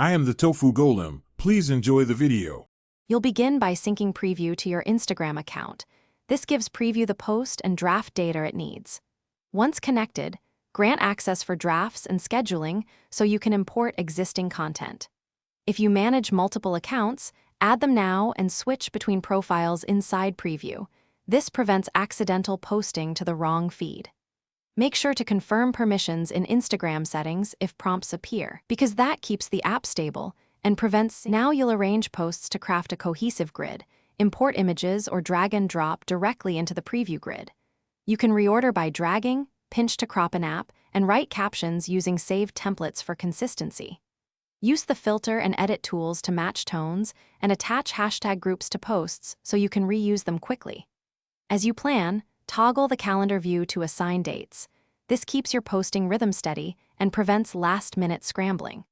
I am the Tofu Golem. Please enjoy the video. You'll begin by syncing Preview to your Instagram account. This gives Preview the post and draft data it needs. Once connected, grant access for drafts and scheduling so you can import existing content. If you manage multiple accounts, add them now and switch between profiles inside Preview. This prevents accidental posting to the wrong feed. Make sure to confirm permissions in Instagram settings if prompts appear, because that keeps the app stable and prevents. Now you'll arrange posts to craft a cohesive grid, import images, or drag and drop directly into the Preview grid. You can reorder by dragging, pinch to crop an app, and write captions using saved templates for consistency. Use the filter and edit tools to match tones and attach hashtag groups to posts so you can reuse them quickly. As you plan, toggle the calendar view to assign dates. This keeps your posting rhythm steady and prevents last-minute scrambling.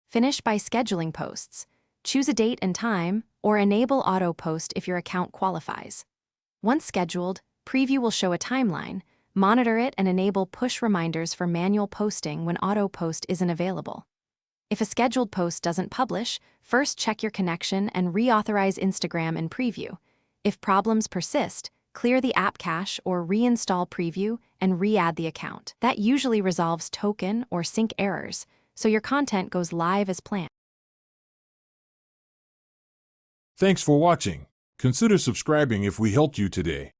Finish by scheduling posts. Choose a date and time, or enable auto-post if your account qualifies. Once scheduled, Preview will show a timeline. Monitor it and enable push reminders for manual posting when auto-post isn't available. If a scheduled post doesn't publish, first check your connection and reauthorize Instagram in Preview. If problems persist, clear the app cache or reinstall Preview and re-add the account. That usually resolves token or sync errors, so your content goes live as planned. Thanks for watching. Consider subscribing if we helped you today.